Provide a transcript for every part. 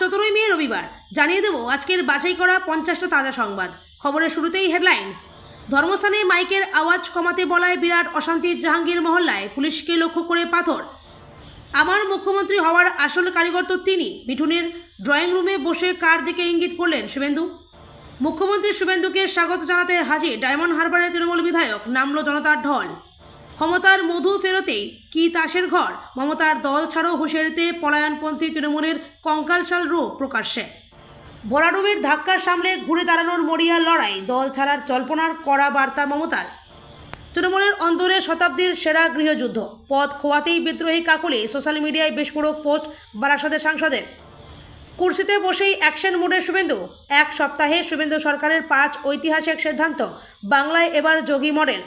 17ই মে রবিবার জানিয়ে দেব আজকের বাছাই করা 50টা তাজা সংবাদ। খবরের শুরুতেই হেডলাইন্স। ধর্মস্থানে মাইকের আওয়াজ কমাতে বলায় বিরাট অশান্তির জাহাঙ্গীর মহল্লায়, পুলিশকে লক্ষ্য করে পাথর। আমার মুখ্যমন্ত্রী হওয়ার আসল কারিগর তো তিনি। মিঠুনের ড্রয়িং রুমে বসে কার দিকে ইঙ্গিত করলেন শুভেন্দু। মুখ্যমন্ত্রী শুভেন্দুকে স্বাগত জানাতে হাজির ডায়মন্ড হারবারের তৃণমূল বিধায়ক, নামল জনতার ঢল। ক্ষমতার মধু ফেরতেই কি তাসের ঘর, মমতার দল ছাড়ো হুঁশিয়ারিতে পলায়নপন্থী তৃণমূলের কঙ্কালসাল রূপ প্রকাশ্যে। ভরাডুবির ধাক্কা সামলে ঘুরে দাঁড়ানোর মরিয়া লড়াই, দল ছাড়ার জল্পনার কড়া বার্তা মমতার। তৃণমূলের অন্তরে শতাব্দীর সেরা গৃহযুদ্ধ, পদ খোয়াতেই বিদ্রোহী কাকলি, সোশ্যাল মিডিয়ায় বিস্ফোরক পোস্ট বারাসাতের সাংসদের। কুর্সিতে বসেই অ্যাকশন মোডে শুভেন্দু। এক সপ্তাহে শুভেন্দু সরকারের 5 ঐতিহাসিক সিদ্ধান্ত, বাংলায় এবার যোগী মডেল।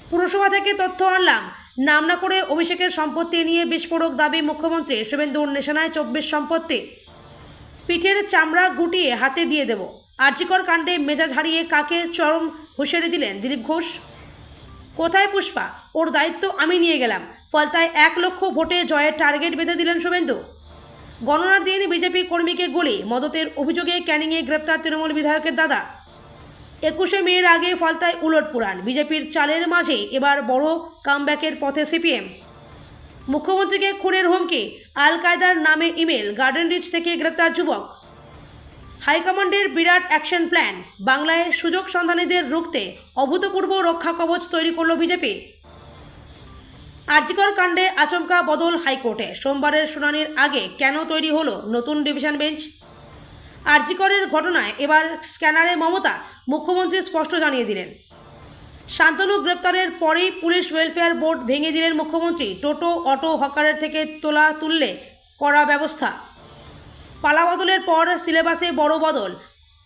পুরসভা থেকে তথ্য আনলাম, নাম না করে অভিষেকের সম্পত্তি নিয়ে বিস্ফোরক দাবি মুখ্যমন্ত্রী। শুভেন্দুর নিশানায় 24 সম্পত্তি, পিঠের চামড়া গুটিয়ে হাতে দিয়ে দেব। আরজিকর কাণ্ডে মেজাজ হারিয়ে কাকে চরম হুঁশিয়ারি দিলেন দিলীপ ঘোষ। কোথায় পুষ্পা, ওর দায়িত্ব আমি নিয়ে গেলাম। ফলতায় 1 লক্ষ ভোটে জয়ের টার্গেট বেঁধে দিলেন শুভেন্দু। গণনার দিন বিজেপি কর্মীকে গুলি, মদতের অভিযোগে ক্যানিংয়ে গ্রেপ্তার তৃণমূল বিধায়কের দাদা। 21শে মের আগে ফলতায় উলটপুরাণ, বিজেপির চালের মাঝে এবার বড় কামব্যাকের পথে সিপিএম। মুখ্যমন্ত্রীকে খুনের হুমকি, আল কায়দার নামে ইমেল, গার্ডেন রিচ থেকে গ্রেপ্তার যুবক। হাইকমান্ডের বিরাট অ্যাকশন প্ল্যান, বাংলায় সুযোগ সন্ধানীদের রুখতে অভূতপূর্ব রক্ষা কবচ তৈরি করল বিজেপি। আরজিকর কাণ্ডে আচমকা বদল হাইকোর্টে, সোমবারের শুনানির আগে কেন তৈরি হলো নতুন ডিভিশন বেঞ্চ। আরজিকরের ঘটনায় এবার স্ক্যানারে মমতা, মুখ্যমন্ত্রী স্পষ্ট জানিয়ে দিলেন। শান্তনু গ্রেপ্তারের পরেই পুলিশ ওয়েলফেয়ার বোর্ড ভেঙে দিলেন মুখ্যমন্ত্রী। টোটো অটো হকারের থেকে তুললে কড়া ব্যবস্থা। পালাবদলের পর সিলেবাসে বড় বদল,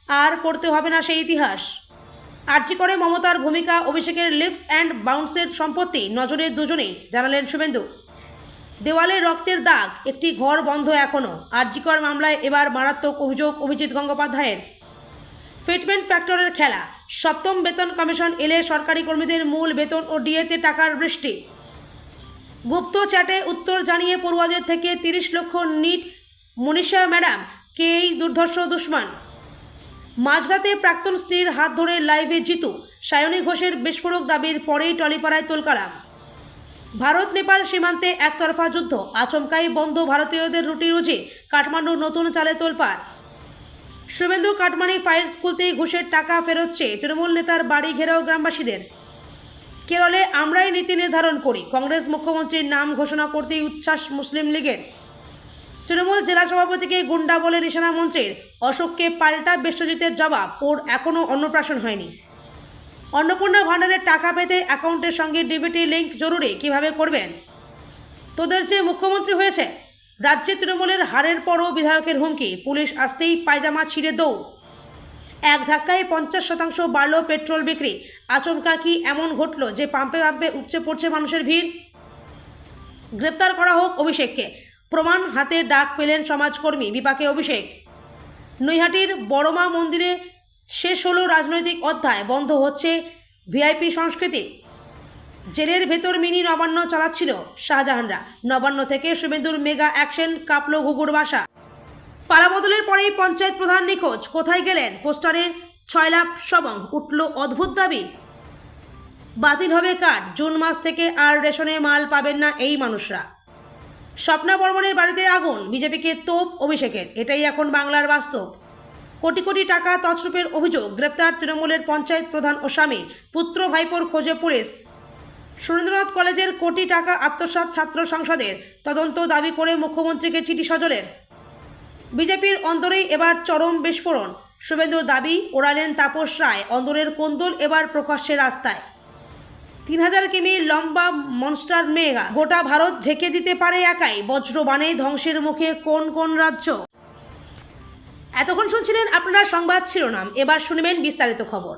আর পড়তে হবে না সেই ইতিহাস। আরজিকরে মমতার ভূমিকা, অভিষেকের লিফটস অ্যান্ড বাউন্সের সম্পত্তি নজরে দুজনেই, জানালেন শুভেন্দু। দেওয়ালে রক্তের দাগ, একটি ঘর বন্ধ এখনও। আরজিকর মামলায় এবার মারাত্মক অভিযোগ অভিজিৎ গঙ্গোপাধ্যায়ের। ফিটমেন্ট ফ্যাক্টরের খেলা, 7ম বেতন কমিশন এলে সরকারি কর্মীদের মূল বেতন ও ডিএতে টাকার বৃষ্টি। গুপ্ত চ্যাটে উত্তর জানিয়ে পড়ুয়াদের থেকে 30 লক্ষ নিট মনীষা ম্যাডাম, কে এই দুর্ধর্ষ দুশ্মন। মাঝরাতে প্রাক্তন স্ত্রীর হাত ধরে লাইভে জিতু, সায়নী ঘোষের বিস্ফোরক দাবির পরেই টলিপাড়ায় তোলকালাম। ভারত নেপাল সীমান্তে একতরফা যুদ্ধ, আচমকাই বন্ধ ভারতীয়দের রুটি রুজি, কাঠমান্ডুর নতুন চালে তোলপাড়। শুভেন্দু কাটমানি ফাইলস খুলতেই ঘুষের টাকা ফেরত চেয়ে তৃণমূল নেতার বাড়ি ঘেরাও গ্রামবাসীদের। কেরলে আমরাই নীতি নির্ধারণ করি, কংগ্রেস মুখ্যমন্ত্রীর নাম ঘোষণা করতেই উচ্ছ্বাস মুসলিম লীগের। তৃণমূল জেলা সভাপতিকে গুন্ডা বলে নিশানা মন্ত্রীর, অশোককে পাল্টা বিশ্বজিতের জবাব, ওর এখনও অন্নপ্রাশন হয়নি। অন্নপূর্ণা ভাণ্ডারের টাকা পেতে অ্যাকাউন্টের সঙ্গে ডিবিটি লিঙ্ক জরুরি, কিভাবে করবেন? তোদের যে মুখ্যমন্ত্রী হয়েছে। রাজ্যে তৃণমূলের হারের পরও বিধায়কের হুমকি, পুলিশ আসতেই পায়জামা ছিঁড়ে দৌড়। এক ধাক্কায় 50% বাড়ল পেট্রোল বিক্রি। আচমকা কি এমন ঘটল যে পাম্পে পাম্পে উপচে পড়ছে মানুষের ভিড়। গ্রেপ্তার করা হোক অভিষেককে, প্রমাণ হাতে ডাক পেলেন সমাজকর্মী বিপাকে অভিষেক। নৈহাটির বড়মা মন্দিরে শেষ হলো রাজনৈতিক অধ্যায়, বন্ধ হচ্ছে ভিআইপি সংস্কৃতি। জেলের ভেতর মিনি নবান্ন চালাচ্ছিল শাহজাহানরা, নবান্ন থেকে শুভেন্দুর মেগা অ্যাকশন, কাঁপল ঘুঘুর বাসা। পালাবদলের পরেই পঞ্চায়েত প্রধান নিখোঁজ, কোথায় গেলেন? পোস্টারে 6 লাখ সবং, উঠল অদ্ভুত দাবি। বাতিল হবে কার্ড, জুন মাস থেকে আর রেশনে মাল পাবেন না এই মানুষরা। স্বপ্না বর্মনের বাড়িতে আগুন, বিজেপিকে তোপ অভিষেকের, এটাই এখন বাংলার বাস্তব। কোটি কোটি টাকা তছরূপের অভিযোগ, গ্রেপ্তার তৃণমূলের পঞ্চায়েত প্রধান ও স্বামী, পুত্র ভাইপোর খোঁজে পুলিশ। সুরেন্দ্রনাথ কলেজের কোটি টাকা আত্মসাৎ ছাত্র সংসদের, তদন্ত দাবি করে মুখ্যমন্ত্রীকে চিঠি সজলের। বিজেপির অন্দরেই এবার চরম বিস্ফোরণ, শুভেন্দুর দাবি ওড়ালেন তাপস রায়, অন্দরের কোন্দল এবার প্রকাশ্যে রাস্তায়। 3000 কিমি লম্বা মনস্টার মেগা, গোটা ভারত ঢেকে দিতে পারে একাই, বজ্রবাণে ধ্বংসের মুখে কোন কোন রাজ্য। এতক্ষণ শুনছিলেন আপনারা সংবাদ শিরোনাম, এবার শুনবেন বিস্তারিত খবর।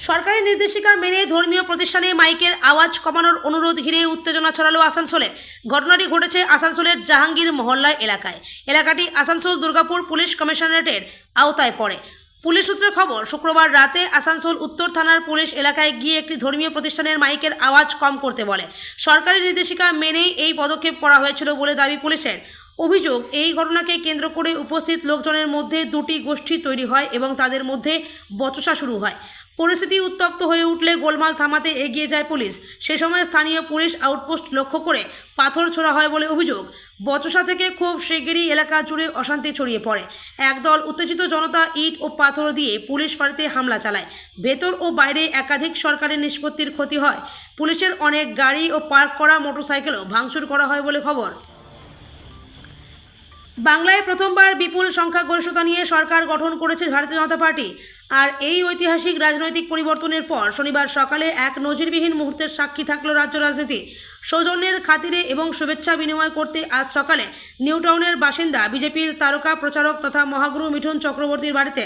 সরকারি নির্দেশিকা মেনে ধর্মীয় প্রতিষ্ঠানে মাইকের আওয়াজ কমানোর অনুরোধ ঘিরে উত্তেজনা ছড়ালো আসানসোলে। ঘটনাটি ঘটেছে আসানসোলের জাহাঙ্গীর মহল্লা এলাকায়। এলাকাটি আসানসোল দুর্গাপুর পুলিশ কমিশনারেটের আওতায় পড়ে। পুলিশ সূত্রে খবর, শুক্রবার রাতে আসানসোল উত্তর থানার পুলিশ এলাকায় গিয়ে একটি ধর্মীয় প্রতিষ্ঠানের মাইকের আওয়াজ কম করতে বলে। সরকারি নির্দেশিকা মেনেই এই পদক্ষেপ করা হয়েছিল বলে দাবি পুলিশের। অভিযোগ, এই ঘটনাকে কেন্দ্র করে উপস্থিত লোকজনের মধ্যে দুটি গোষ্ঠী তৈরি হয় এবং তাদের মধ্যে বচসা শুরু হয়। পরিস্থিতি উত্তপ্ত হয়ে উঠলে গোলমাল থামাতে এগিয়ে যায় পুলিশ। সে সময় স্থানীয় পুলিশ আউটপোস্ট লক্ষ্য করে পাথর ছোড়া হয় বলে অভিযোগ। বচসা থেকে খুব শিগগিরই এলাকা জুড়ে অশান্তি ছড়িয়ে পড়ে। একদল উত্তেজিত জনতা ইট ও পাথর দিয়ে পুলিশ ফাঁড়িতে হামলা চালায়। ভেতর ও বাইরে একাধিক সরকারি নিষ্পত্তির ক্ষতি হয়। পুলিশের অনেক গাড়ি ও পার্ক করা মোটরসাইকেলও ভাঙচুর করা হয় বলে খবর। বাংলায় প্রথমবার বিপুল সংখ্যাগরিষ্ঠতা নিয়ে সরকার গঠন করেছে ভারতীয় জনতা পার্টি। আর এই ঐতিহাসিক রাজনৈতিক পরিবর্তনের পর শনিবার সকালে এক নজিরবিহীন মুহূর্তের সাক্ষী থাকল রাজ্য রাজনীতি। সৌজন্যের খাতিরে এবং শুভেচ্ছা বিনিময় করতে আজ সকালে নিউ টাউনের বাসিন্দা বিজেপির তারকা প্রচারক তথা মহাগুরু মিঠুন চক্রবর্তীর বাড়িতে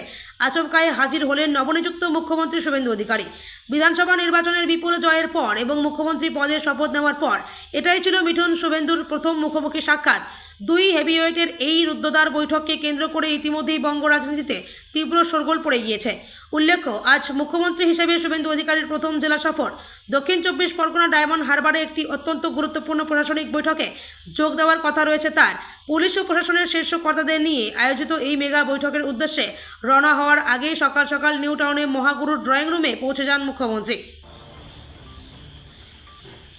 আচমকায় হাজির হলেন নবনিযুক্ত মুখ্যমন্ত্রী শুভেন্দু অধিকারী। বিধানসভা নির্বাচনের বিপুল জয়ের পর এবং মুখ্যমন্ত্রী পদে শপথ নেওয়ার পর এটাই ছিল মিঠুন শুভেন্দুর প্রথম মুখোমুখি সাক্ষাৎ। দুই হেভিওয়েটের এই রুদ্ধদ্বার বৈঠককে কেন্দ্র করে ইতিমধ্যেই বঙ্গ রাজনীতিতে তীব্র শোরগোল পড়ে গিয়েছে। উল্লেখ্য, আজ মুখ্যমন্ত্রী হিসেবে শুভেন্দু অধিকারীর প্রথম জেলা সফর। দক্ষিণ 24 পরগনা ডায়মন্ড হারবারে একটি অত্যন্ত গুরুত্বপূর্ণ প্রশাসনিক বৈঠকে যোগ দেওয়ার কথা রয়েছে তার। পুলিশ ও প্রশাসনের শীর্ষ কর্তাদের নিয়ে আয়োজিত এই মেগা বৈঠকের উদ্দেশ্যে রওনা হওয়ার আগেই সকাল সকাল নিউ টাউনে মহাগুরুর ড্রয়িং রুমে পৌঁছে যান মুখ্যমন্ত্রী।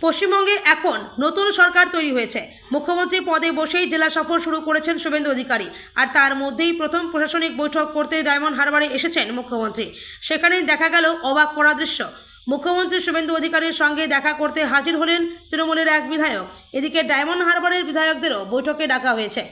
পশ্চিমবঙ্গে এখন নতুন সরকার তৈরি হয়েছে। মুখ্যমন্ত্রী পদে বসেই জেলা সফর শুরু করেছেন শুভেন্দু অধিকারী। আর তার মধ্যেই প্রথম প্রশাসনিক বৈঠক করতে ডায়মন্ড হারবারে এসেছেন মুখ্যমন্ত্রী। সেখানেই দেখা গেল অবাক করা দৃশ্য। মুখ্যমন্ত্রী শুভেন্দু অধিকারীর সঙ্গে দেখা করতে হাজির হলেন তৃণমূলের এক বিধায়ক। এদিকে ডায়মন্ড হারবারের বিধায়কদেরও বৈঠকে ডাকা হয়েছে।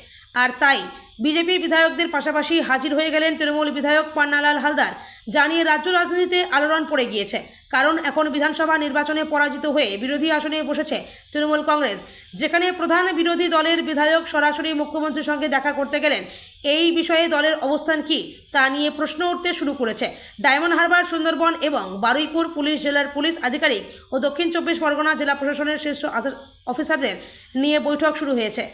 আর তাই বিজেপি বিধায়কদের পাশাপাশি হাজির হয়ে গেলেন তৃণমূল বিধায়ক পান্নালাল হালদার। জানিয়ে রাজ্য রাজনীতিতে আলোড়ন পড়ে গিয়েছে, কারণ এখন বিধানসভা নির্বাচনে পরাজিত হয়ে বিরোধী আসনে বসেছে তৃণমূল কংগ্রেস, যেখানে প্রধান বিরোধী দলের বিধায়ক সরাসরি মুখ্যমন্ত্রীর সঙ্গে দেখা করতে গেলেন। এই বিষয়ে দলের অবস্থান কি তা নিয়ে প্রশ্ন উঠতে শুরু করেছে। ডায়মন্ড হারবার, সুন্দরবন এবং বারুইপুর পুলিশ জেলার পুলিশ আধিকারিক ও দক্ষিণ 24 পরগনা জেলা প্রশাসনের শীর্ষ অফিসারদের নিয়ে বৈঠক শুরু হয়েছে।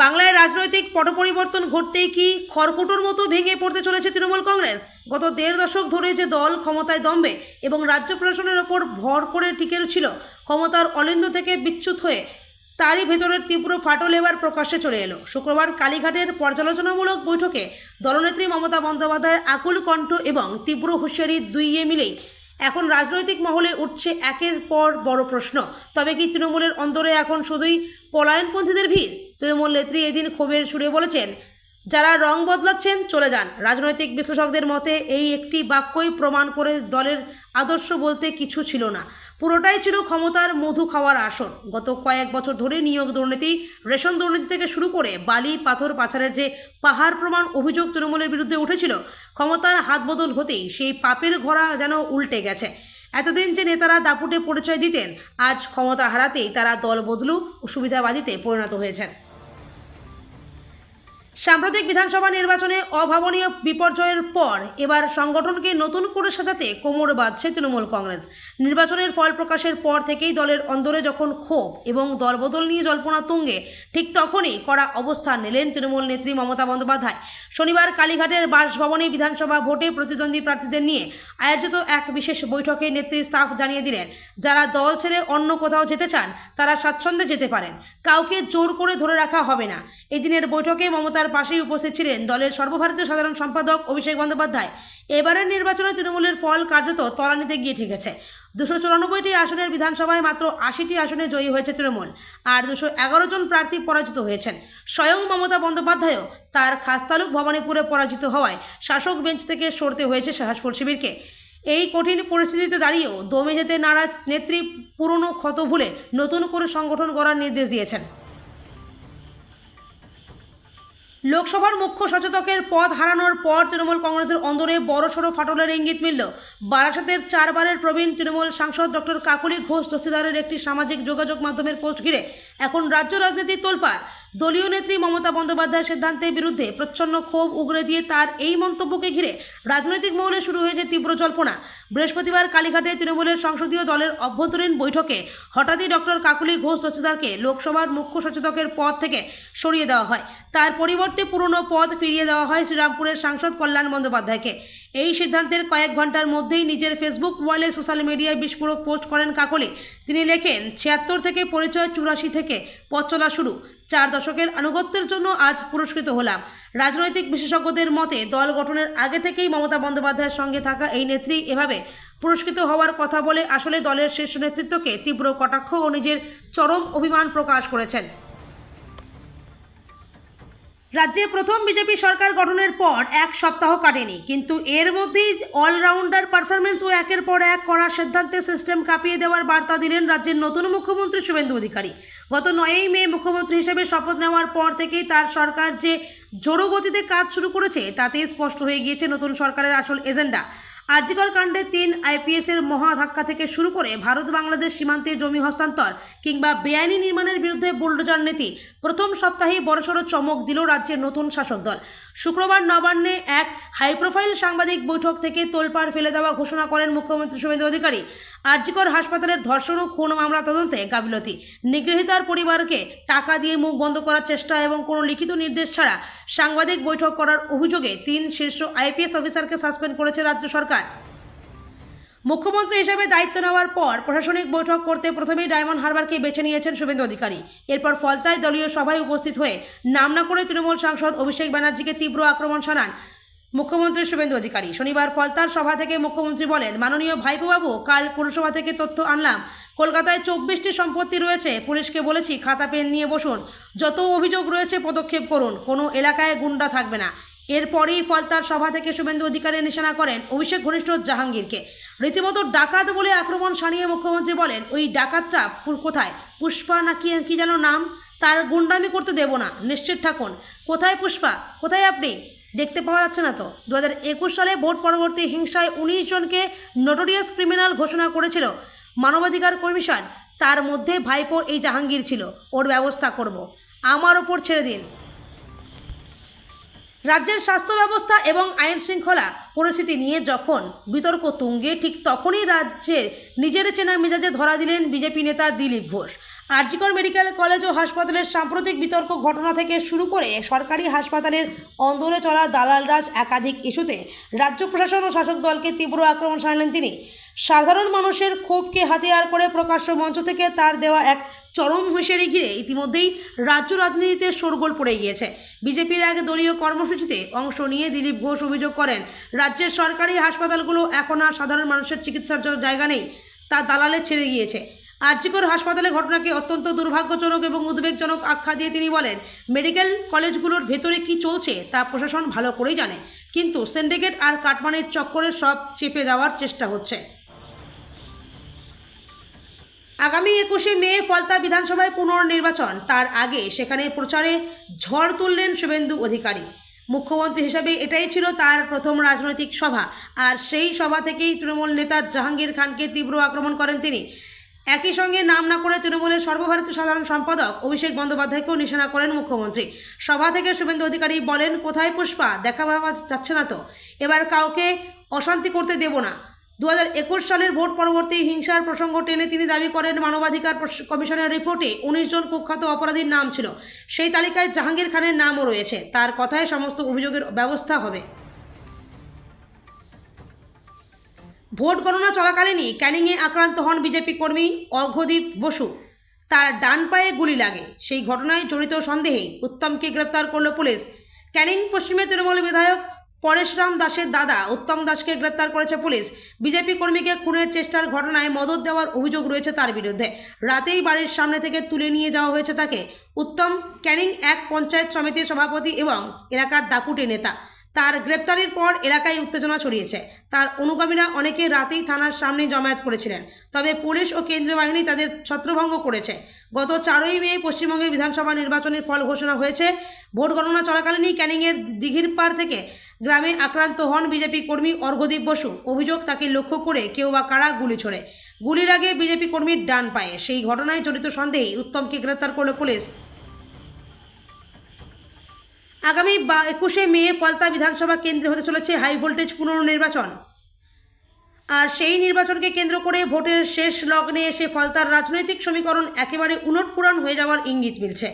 বাংলায় রাজনৈতিক পট পরিবর্তন ঘটতেই কি খড়কুটোর মতো ভেঙে পড়তে চলেছে তৃণমূল কংগ্রেস। গত 1.5 দশক ধরে যে দল ক্ষমতায় দম্বে এবং রাজ্য প্রশাসনের ওপর ভর করে টিকে ছিল, ক্ষমতার অলিন্দ থেকে বিচ্যুত হয়ে তারই ভেতরের তীব্র ফাটল এবার প্রকাশ্যে চলে এলো। শুক্রবার কালীঘাটের পর্যালোচনামূলক বৈঠকে দলনেত্রী মমতা বন্দ্যোপাধ্যায়ের আকুল কণ্ঠ এবং তীব্র হুঁশিয়ারি দুইয়ে মিলেই এখন রাজনৈতিক মহলে উঠছে একের পর বড় প্রশ্ন। তবে কি তৃণমূলের অন্দরে এখন শুধুই পলায়নপন্থীদের ভিড়? তৃণমূল নেত্রী এদিন ক্ষোভের সুরে বলেছেন, যারা রং বদলাচ্ছেন চলে যান। রাজনৈতিক বিশ্লেষকদের মতে এই একটি বাক্যই প্রমাণ করে দলের আদর্শ বলতে কিছু ছিল না, পুরোটাই ছিল ক্ষমতার মধু খাওয়ার আসর। গত কয়েক বছর ধরে নিয়োগ দুর্নীতি, রেশন দুর্নীতি থেকে শুরু করে বালি পাথর পাচারের যে পাহাড় প্রমাণ অভিযোগ তৃণমূলের বিরুদ্ধে উঠেছিল, ক্ষমতার হাত বদল হতেই সেই পাপের ঘোড়া যেন উল্টে গেছে। এতদিন যে নেতারা দাপুটে পরিচয় দিতেন, আজ ক্ষমতা হারাতেই তারা দল বদলু ও সুবিধাবাদীতে পরিণত হয়েছেন। সাম্প্রতিক বিধানসভা নির্বাচনে অভাবনীয় বিপর্যয়ের পর এবার সংগঠনকে নতুন করে সাজাতে কোমর বাঁধছে তৃণমূল কংগ্রেস। নির্বাচনের ফল প্রকাশের পর থেকেই দলের অন্দরে যখন ক্ষোভ এবং দলবদল নিয়ে জল্পনা তুঙ্গে, ঠিক তখনই কড়া অবস্থান নিলেন তৃণমূল নেত্রী মমতা বন্দ্যোপাধ্যায়। শনিবার কালীঘাটের বাসভবনে বিধানসভা ভোটে প্রতিদ্বন্দ্বী প্রার্থীদের নিয়ে আয়োজিত এক বিশেষ বৈঠকে নেত্রী স্টাফ জানিয়ে দিলেন, যারা দল ছেড়ে অন্য কোথাও যেতে চান তারা স্বাচ্ছন্দ্যে যেতে পারেন, কাউকে জোর করে ধরে রাখা হবে না। এই দিনের বৈঠকে মমতার পাশেই উপস্থিত ছিলেন দলের সর্বভারতীয় সাধারণ সম্পাদক অভিষেক বন্দ্যোপাধ্যায়। এবারের নির্বাচনে তৃণমূলের ফল কার্যত তলানিতে গিয়ে ঠেকেছে। 294টি আসনের বিধানসভায় মাত্র 80টি আসনে জয়ী হয়েছে তৃণমূল, আর 211 জন প্রার্থী পরাজিত হয়েছেন। স্বয়ং মমতা বন্দ্যোপাধ্যায়ও তার খাসতালুক ভবানীপুরে পরাজিত হওয়ায় শাসক বেঞ্চ থেকে সরতে হয়েছে সাহসফুল শিবিরকে। এই কঠিন পরিস্থিতিতে দাঁড়িয়েও দমে যেতে নারাজ নেত্রী পুরনো ক্ষত ভুলে নতুন করে সংগঠন গড়ার নির্দেশ দিয়েছেন। লোকসভার মুখ্য সচেতকের পদ হারানোর পর তৃণমূল কংগ্রেসের অন্দরে বড়সড় ফাটলের ইঙ্গিত মিলল। বারাসাতের 4 বারের প্রবীণ তৃণমূল সাংসদ ডক্টর কাকলি ঘোষ দস্তিদারের একটি সামাজিক যোগাযোগ মাধ্যমের পোস্ট ঘিরে এখন রাজ্য রাজনীতি তোলপাড়। দলীয় নেত্রী মমতা বন্দ্যোপাধ্যায়ের সিদ্ধান্তের বিরুদ্ধে প্রচ্ছন্ন ক্ষোভ উগরে দিয়ে তার এই মন্তব্যকে ঘিরে রাজনৈতিক মহলে শুরু হয়েছে তীব্র জল্পনা। বৃহস্পতিবার কালীঘাটে তৃণমূলের সংসদীয় দলের অভ্যন্তরীণ বৈঠকে হঠাৎই ডক্টর কাকলি ঘোষ দস্তিদারকে লোকসভার মুখ্য সচেতকের পদ থেকে সরিয়ে দেওয়া হয়। তার পরিবর্তে পুরনো পদ ফিরিয়ে দেওয়া হয় শ্রীরামপুরের সাংসদ কল্যাণ বন্দ্যোপাধ্যায়কে। এই সিদ্ধান্তের কয়েক ঘন্টার মধ্যেই নিজের ফেসবুক ওয়ালে সোশ্যাল মিডিয়ায় বিস্ফোরক পোস্ট করেন কাকলি। তিনি লেখেন, 76 থেকে পরিচয়, 84 থেকে পথ চলা শুরু। 4 দশকের আনুগত্যের জন্য আজ পুরস্কৃত হলাম। রাজনৈতিক বিশেষজ্ঞদের মতে দল গঠনের আগে থেকেই মমতা বন্দ্যোপাধ্যায়ের সঙ্গে থাকা এই নেত্রী এভাবে পুরস্কৃত হওয়ার কথা বলে আসলে দলের শীর্ষ নেতৃত্বকে তীব্র কটাক্ষ ও নিজের চরম অভিমান প্রকাশ করেছেন। রাজ্যে প্রথম বিজেপি সরকার গঠনের পর 1 সপ্তাহ কাটেনি, কিন্তু এর মধ্যেই অলরাউন্ডার পারফরমেন্স ও একের পর এক করা সিদ্ধান্তে সিস্টেম কাঁপিয়ে দেওয়ার বার্তা দিলেন রাজ্যের নতুন মুখ্যমন্ত্রী শুভেন্দু অধিকারী। গত 9ই মে মুখ্যমন্ত্রী হিসেবে শপথ নেওয়ার পর থেকেই তার সরকার যে জোরো গতিতে কাজ শুরু করেছে তাতেই স্পষ্ট হয়ে গিয়েছে নতুন সরকারের আসল এজেন্ডা। আরজিকর কাণ্ডে 3 আইপিএসের মহাধাক্কা থেকে শুরু করে ভারত বাংলাদেশ সীমান্তে জমি হস্তান্তর কিংবা বেআইনি নির্মাণের বিরুদ্ধে বুলডোজার নীতি প্রথম সপ্তাহেই বড়সড় চমক দিল রাজ্যের নতুন শাসক দল। শুক্রবার নবান্নে এক হাইপ্রোফাইল সাংবাদিক বৈঠক থেকে তোলপাড় ফেলে দেওয়া ঘোষণা করেন মুখ্যমন্ত্রী শুভেন্দু অধিকারী। আরজিকর হাসপাতালের ধর্ষণ ও খুন মামলা তদন্তে গাফিলতি, নিগৃহীতার পরিবারকে টাকা দিয়ে মুখ বন্ধ করার চেষ্টা এবং কোনো লিখিত নির্দেশ ছাড়া সাংবাদিক বৈঠক করার অভিযোগে 3 শীর্ষ আইপিএস অফিসারকে সাসপেন্ড করেছে রাজ্য সরকার। মুখ্যমন্ত্রী হিসেবে দায়িত্ব নেওয়ার পর প্রশাসনিক বৈঠক করতে প্রথমেই ডায়মন্ড হারবারকে বেছে নিয়েছেন শুভেন্দু অধিকারী। এরপর ফলতায় দলীয় সভায় উপস্থিত হয়ে নাম না করে তৃণমূল সাংসদ অভিষেক ব্যানার্জিকে তীব্র আক্রমণ শানান মুখ্যমন্ত্রী শুভেন্দু অধিকারী। শনিবার ফলতার সভা থেকে মুখ্যমন্ত্রী বলেন, মাননীয় ভাইপোবাবু, কাল পুরসভা থেকে তথ্য আনলাম কলকাতায় 24টি সম্পত্তি রয়েছে। পুলিশকে বলেছি খাতা পেন নিয়ে বসুন, যত অভিযোগ রয়েছে পদক্ষেপ করুন, কোনো এলাকায় গুন্ডা থাকবে না। এরপরেই ফলতার সভা থেকে শুভেন্দু অধিকারী নিশানা করেন অভিষেক ঘনিষ্ঠ জাহাঙ্গীরকে। রীতিমতো ডাকাত বলে আক্রমণ শানিয়ে মুখ্যমন্ত্রী বলেন, ওই ডাকাতটা কোথায়? পুষ্পা নাকি কি যেন নাম, তার গুন্ডামি করতে দেব না, নিশ্চিত থাকুন। কোথায় পুষ্পা? কোথায় আপনি? দেখতে পাওয়া যাচ্ছে না তো? 2021 সালে ভোট পরবর্তী হিংসায় 19 জনকে নোটোরিয়াস ক্রিমিনাল ঘোষণা করেছিল মানবাধিকার কমিশন। তার মধ্যে ভাইপোর এই জাহাঙ্গীর ছিল। ওর ব্যবস্থা করব, আমার ওপর ছেড়ে দিন। রাজ্যের স্বাস্থ্য ব্যবস্থা এবং আইন শৃঙ্খলা পরিস্থিতি নিয়ে যখন বিতর্ক তুঙ্গে, ঠিক তখনই রাজ্যের নিজের চেনা মেজাজে ধরা দিলেন বিজেপি নেতা দিলীপ ঘোষ। আরজিকর মেডিকেল কলেজ ও হাসপাতালের সাম্প্রতিক বিতর্ক ঘটনা থেকে শুরু করে সরকারি হাসপাতালের অন্দরে চলা দালালরাজ একাধিক ইস্যুতে রাজ্য প্রশাসন ও শাসক দলকে তীব্র আক্রমণ শানালেন তিনি। সাধারণ মানুষের ক্ষোভকে হাতিয়ার করে প্রকাশ্য মঞ্চ থেকে তার দেওয়া এক চরম হুঁশিয়ারি ঘিরে ইতিমধ্যেই রাজ্য রাজনীতিতে শোরগোল পড়ে গিয়েছে। বিজেপির এক দলীয় কর্মসূচিতে অংশ নিয়ে দিলীপ ঘোষ অভিযোগ করেন, রাজ্যের সরকারি হাসপাতালগুলো এখন আর সাধারণ মানুষের চিকিৎসার জন্য জায়গা নেই, তা দালালে ছেড়ে গিয়েছে। আরজিকর হাসপাতালে ঘটনাকে অত্যন্ত দুর্ভাগ্যজনক এবং উদ্বেগজনক আখ্যা দিয়ে তিনি বলেন, মেডিকেল কলেজগুলোর ভেতরে কি চলছে তা প্রশাসন ভালো করেই জানে, কিন্তু সিন্ডিকেট আর কাটমানির চক্করে সব চেপে দেওয়ার চেষ্টা হচ্ছে। আগামী 21শে মে ফলতা বিধানসভায় পুনর্নির্বাচন, তার আগে সেখানে প্রচারে ঝড় তুললেন শুভেন্দু অধিকারী। মুখ্যমন্ত্রী হিসেবে এটাই ছিল তার প্রথম রাজনৈতিক সভা, আর সেই সভা থেকেই তৃণমূল নেতা জাহাঙ্গীর খানকে তীব্র আক্রমণ করেন তিনি। একই সঙ্গে নাম না করে তৃণমূলের সর্বভারতীয় সাধারণ সম্পাদক অভিষেক বন্দ্যোপাধ্যায়কেও নিশানা করেন মুখ্যমন্ত্রী। সভা থেকে শুভেন্দু অধিকারী বলেন, কোথায় পুষ্পা? দেখা পাওয়া যাচ্ছে না তো? এবার কাউকে অশান্তি করতে দেব না। 2021 সালের ভোট পরবর্তী হিংসার প্রসঙ্গ টেনে তিনি দাবি করেন, মানবাধিকার কমিশনের রিপোর্টে 19 জন কুখ্যাত অপরাধীর নাম ছিল, সেই তালিকায় জাহাঙ্গীর খানের নামও রয়েছে। তার কথায় সমস্ত অভিযোগের ব্যবস্থা হবে। ভোট গণনা চলাকালীনই ক্যানিংয়ে আক্রান্ত হন বিজেপি কর্মী অর্ঘদীপ বসু। তার ডান পায়ে গুলি লাগে। সেই ঘটনায় জড়িত সন্দেহে উত্তমকে গ্রেপ্তার করল পুলিশ। ক্যানিং পশ্চিমের তৃণমূল বিধায়ক পরেশরাম দাসের দাদা উত্তম দাসকে গ্রেপ্তার করেছে পুলিশ। বিজেপি কর্মীকে খুনের চেষ্টার ঘটনায় মদত দেওয়ার অভিযোগ রয়েছে তার বিরুদ্ধে। রাতেই বাড়ির সামনে থেকে তুলে নিয়ে যাওয়া হয়েছে তাকে। উত্তম ক্যানিং এক পঞ্চায়েত সমিতির সভাপতি এবং এলাকার দাপুটে নেতা। তার গ্রেপ্তারের পর এলাকায় উত্তেজনা ছড়িয়েছে। তার অনুগামীরা অনেকে রাতেই থানার সামনে জমায়েত করেছিলেন, তবে পুলিশ ও কেন্দ্রীয় বাহিনী তাদের ছত্রভঙ্গ করেছে। গত 4ই মে পশ্চিমবঙ্গের বিধানসভা নির্বাচনের ফল ঘোষণা হয়েছে। ভোট গণনা চলাকালীনই ক্যানিংয়ের দিঘিরপাড় থেকে গ্রামে আক্রান্ত হন বিজেপি কর্মী অর্ঘদীপ বসু। অভিযোগ, তাকে লক্ষ্য করে কেউ বা কারা গুলি ছোড়ে। গুলি লাগে বিজেপি কর্মীর ডান পায়ে। সেই ঘটনায় জড়িত সন্দেহে উত্তমকে গ্রেপ্তার করল পুলিশ। আগামী 21শে মে ফলতা বিধানসভা কেন্দ্রে হতে চলেছে হাই ভোল্টেজ পুনর্নির্বাচন। আর সেই নির্বাচনকে কেন্দ্র করে ভোটের শেষ লগ্নে এসে ফলতার রাজনৈতিক সমীকরণ একেবারে উলটপুলট হয়ে যাওয়ার ইঙ্গিত মিলছে।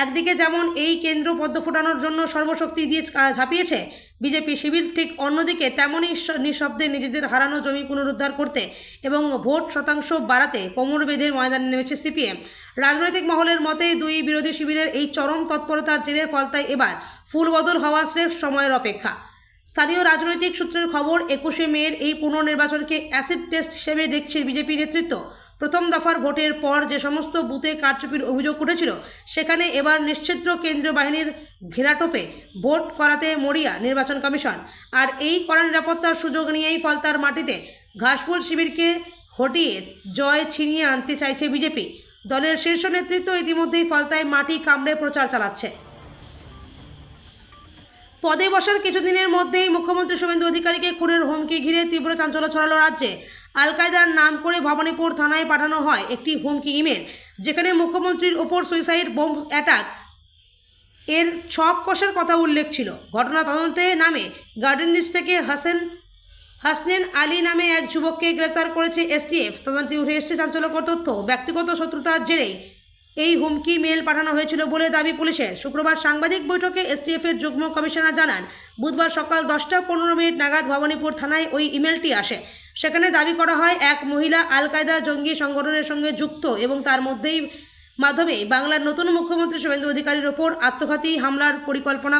একদিকে যেমন এই কেন্দ্র পদ্ম ফোটানোর জন্য সর্বশক্তি দিয়ে ঝাঁপিয়েছে বিজেপি শিবির, ঠিক অন্যদিকে তেমনই নিঃশব্দে নিজেদের হারানো জমি পুনরুদ্ধার করতে এবং ভোট শতাংশ বাড়াতে কোমর বেঁধে ময়দানে নেমেছে সিপিএম। রাজনৈতিক মহলের মতে দুই বিরোধী শিবিরের এই চরম তৎপরতার জেরে ফলতায় এবার ফুলবদল হওয়া স্রেফ সময়ের অপেক্ষা। স্থানীয় রাজনৈতিক সূত্রের খবর, 21শে মের এই পুনর্নির্বাচনকে অ্যাসিড টেস্ট হিসেবে দেখছে বিজেপি নেতৃত্ব। প্রথম দফার ভোটের পর যে সমস্ত বুথে কারচুপির অভিযোগ উঠেছিল সেখানে এবার নিশ্চিদ্র কেন্দ্রীয় বাহিনীর ঘেরাটোপে ভোট করাতে মরিয়া নির্বাচন কমিশন। আর এই কড়া নিরাপত্তার সুযোগ নিয়েই ফলতার মাটিতে ঘাসফুল শিবিরকে হটিয়ে জয় ছিনিয়ে আনতে চাইছে বিজেপি। দলের শীর্ষ নেতৃত্ব ইতিমধ্যেই ফলতায় মাটি কামড়ে প্রচার চালাচ্ছে। পদে বসার কিছুদিনের মধ্যেই মুখ্যমন্ত্রী শুভেন্দু অধিকারীকে খুনের হুমকি ঘিরে তীব্র চাঞ্চল্য ছড়ালো রাজ্যে। আল কায়দার নাম করে ভবানীপুর থানায় পাঠানো হয় একটি হুমকি ইমেল, যেখানে মুখ্যমন্ত্রীর ওপর সুইসাইড বোম অ্যাটাক এর ছক কষার কথা উল্লেখ ছিল। ঘটনা তদন্তে নামে গার্ডেন রিচ থেকে হাসনেন আলী নামে এক যুবককে গ্রেপ্তার করেছে এসটিএফ। তদন্তে উঠে এসেছে চাঞ্চল্যকর তথ্য। ব্যক্তিগত শত্রুতার জেরেই এই হুমকি মেল পাঠানো হয়েছিল বলে দাবি পুলিশের। শুক্রবার সাংবাদিক বৈঠকে এসটিএফের যুগ্ম কমিশনার জানান, বুধবার সকাল 10টা 15 নাগাদ ভবানীপুর থানায় ওই ইমেলটি আসে। সেখানে দাবি করা হয় এক মহিলা আল কায়দা জঙ্গি সংগঠনের সঙ্গে যুক্ত এবং তার মাধ্যমে বাংলার নতুন মুখ্যমন্ত্রী শুভেন্দু অধিকারীর ওপর আত্মঘাতী হামলার পরিকল্পনা